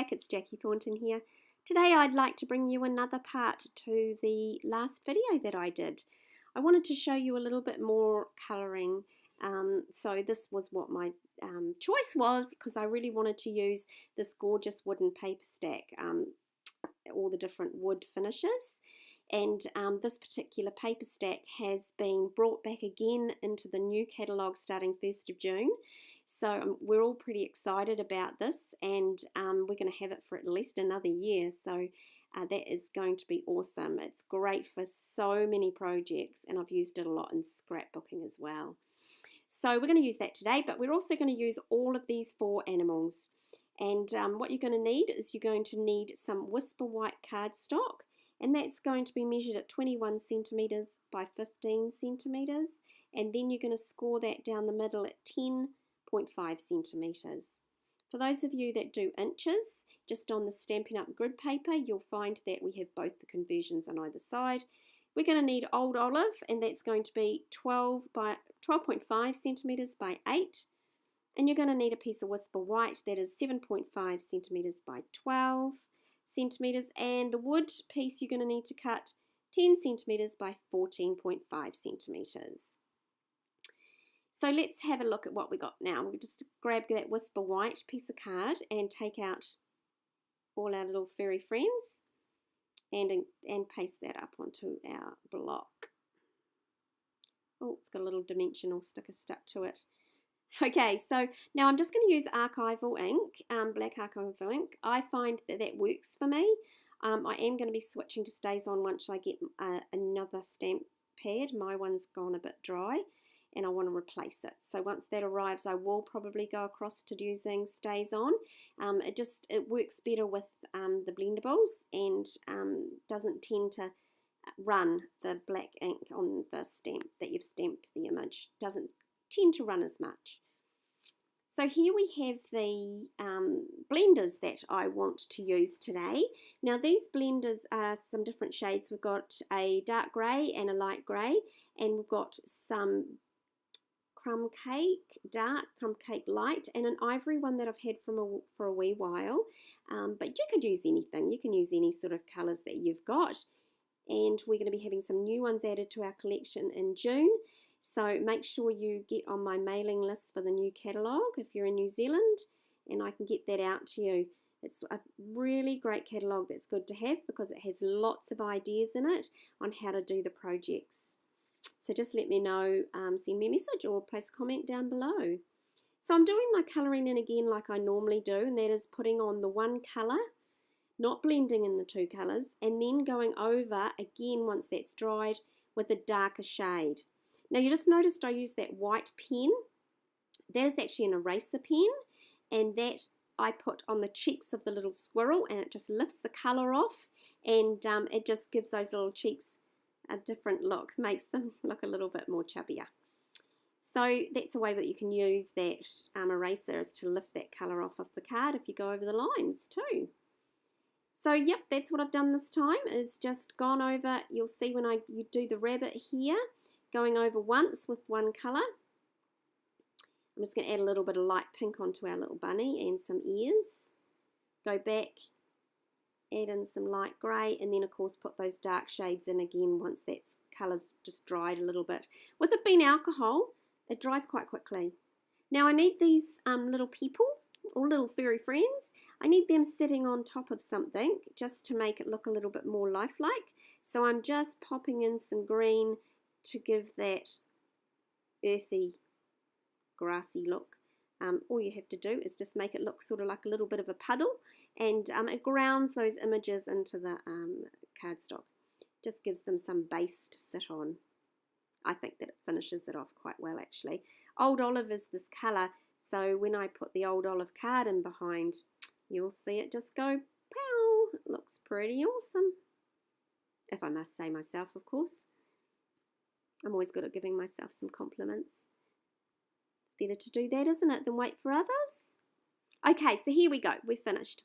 back, it's Jackie Thornton here. Today I'd like to bring you another part to the last video that I did. I wanted to show you a little bit more colouring, so this was what my choice was, because I really wanted to use this gorgeous wooden paper stack, all the different wood finishes. And this particular paper stack has been brought back again into the new catalogue starting 1st of June. So we're all pretty excited about this, and we're going to have it for at least another year. So that is going to be awesome. It's great for so many projects, and I've used it a lot in scrapbooking as well. So we're going to use that today, but we're also going to use all of these 4 animals. And what you're going to need is you're going to need some Whisper White cardstock, and that's going to be measured at 21 centimetres by 15 centimetres, and then you're going to score that down the middle at 10.5 centimetres. For those of you that do inches, just on the Stampin' Up grid paper, you'll find that we have both the conversions on either side. We're going to need Old Olive, and that's going to be 12.5 centimetres by 8. And you're going to need a piece of Whisper White that is 7.5 centimetres by 12 centimetres, and the wood piece you're going to need to cut 10 centimetres by 14.5 centimetres. So let's have a look at what we got now. We'll just grab that Whisper White piece of card and take out all our little fairy friends and paste that up onto our block. Oh, it's got a little dimensional sticker stuck to it. Okay, so now I'm just going to use archival ink, black archival ink. I find that that works for me. I am going to be switching to StazOn once I get another stamp pad. My one's gone a bit dry, and I want to replace it. So once that arrives, I will probably go across to using StazOn. It works better with the blendables, and doesn't tend to run the black ink on the stamp that you've stamped the image. Doesn't tend to run as much. So here we have the blenders that I want to use today. Now these blenders are some different shades. We've got a dark grey and a light grey, and we've got some crumb cake, dark, crumb cake light, and an ivory one that I've had for a wee while. But you could use anything. You can use any sort of colours that you've got. And we're going to be having some new ones added to our collection in June. So make sure you get on my mailing list for the new catalogue if you're in New Zealand, and I can get that out to you. It's a really great catalogue that's good to have because it has lots of ideas in it on how to do the projects. So just let me know, send me a message or place a comment down below. So I'm doing my colouring in again like I normally do, and that is putting on the one colour, not blending in the 2 colours, and then going over again once that's dried with a darker shade. Now you just noticed I used that white pen. That is actually an eraser pen, and that I put on the cheeks of the little squirrel, and it just lifts the colour off, and it just gives those little cheeks a different look, makes them look a little bit more chubbier. So that's a way that you can use that eraser, is to lift that colour off of the card if you go over the lines too. So yep, that's what I've done this time, is just gone over. You'll see when you do the rabbit here, going over once with one colour. I'm just going to add a little bit of light pink onto our little bunny and some ears. Go back, add in some light grey, and then of course put those dark shades in again once that colour's just dried a little bit. With it being alcohol, it dries quite quickly. Now I need these little people, or little furry friends. I need them sitting on top of something just to make it look a little bit more lifelike. So I'm just popping in some green to give that earthy, grassy look. All you have to do is just make it look sort of like a little bit of a puddle, and it grounds those images into the cardstock. Just gives them some base to sit on. I think that it finishes it off quite well actually. Old Olive is this colour, so when I put the Old Olive card in behind, you'll see it just go pow. It looks pretty awesome, if I must say myself, of course. I'm always good at giving myself some compliments. It's better to do that, isn't it, than wait for others? Okay, so here we go. We're finished.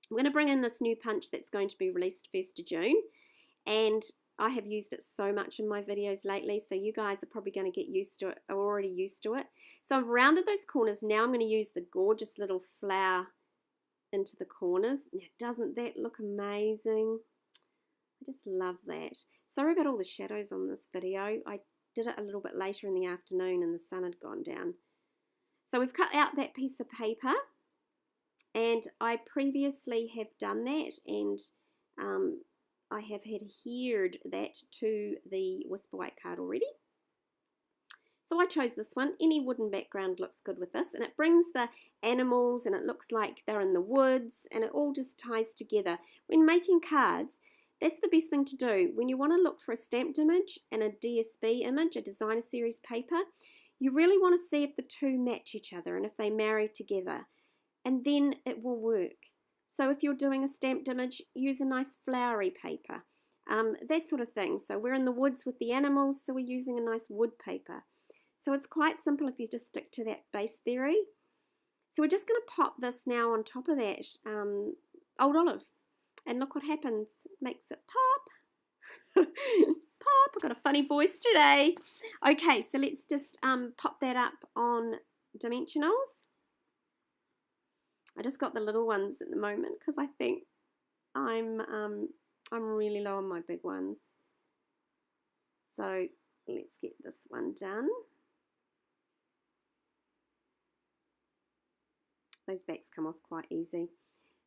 I'm going to bring in this new punch that's going to be released 1st of June. And I have used it so much in my videos lately, so you guys are probably going to get used to it, are already used to it. So I've rounded those corners. Now I'm going to use the gorgeous little flower into the corners. Now, doesn't that look amazing? I just love that. Sorry about all the shadows on this video. I did it a little bit later in the afternoon and the sun had gone down. So we've cut out that piece of paper, and I previously have done that, and I have adhered that to the Whisper White card already. So I chose this one. Any wooden background looks good with this, and it brings the animals and it looks like they're in the woods, and it all just ties together. When making cards, that's the best thing to do. When you want to look for a stamped image and a DSB image, a designer series paper, you really want to see if the two match each other and if they marry together, and then it will work. So if you're doing a stamped image, use a nice flowery paper, that sort of thing. So we're in the woods with the animals, so we're using a nice wood paper. So it's quite simple if you just stick to that base theory. So we're just going to pop this now on top of that old olive. And look what happens. It makes it pop. Pop. I've got a funny voice today. Okay, so let's just pop that up on dimensionals. I just got the little ones at the moment because I think I'm really low on my big ones. So let's get this one done. Those backs come off quite easy.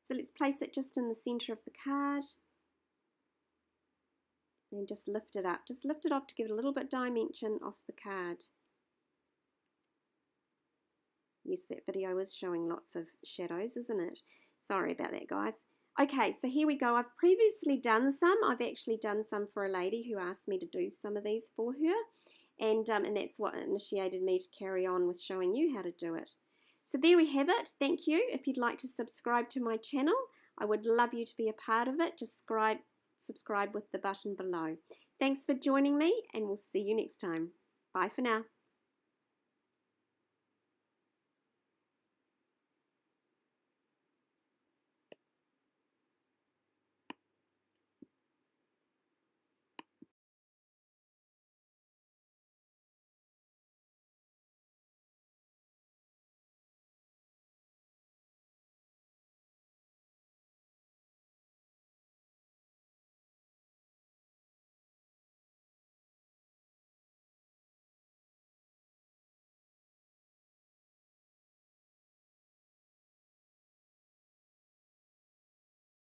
So let's place it just in the center of the card and just lift it up. Just lift it off to give it a little bit dimension off the card. Yes, that video is showing lots of shadows, isn't it? Sorry about that, guys. Okay, so here we go. I've previously done some. I've actually done some for a lady who asked me to do some of these for her, and that's what initiated me to carry on with showing you how to do it. So there we have it. Thank you. If you'd like to subscribe to my channel, I would love you to be a part of it. Just subscribe with the button below. Thanks for joining me, and we'll see you next time. Bye for now.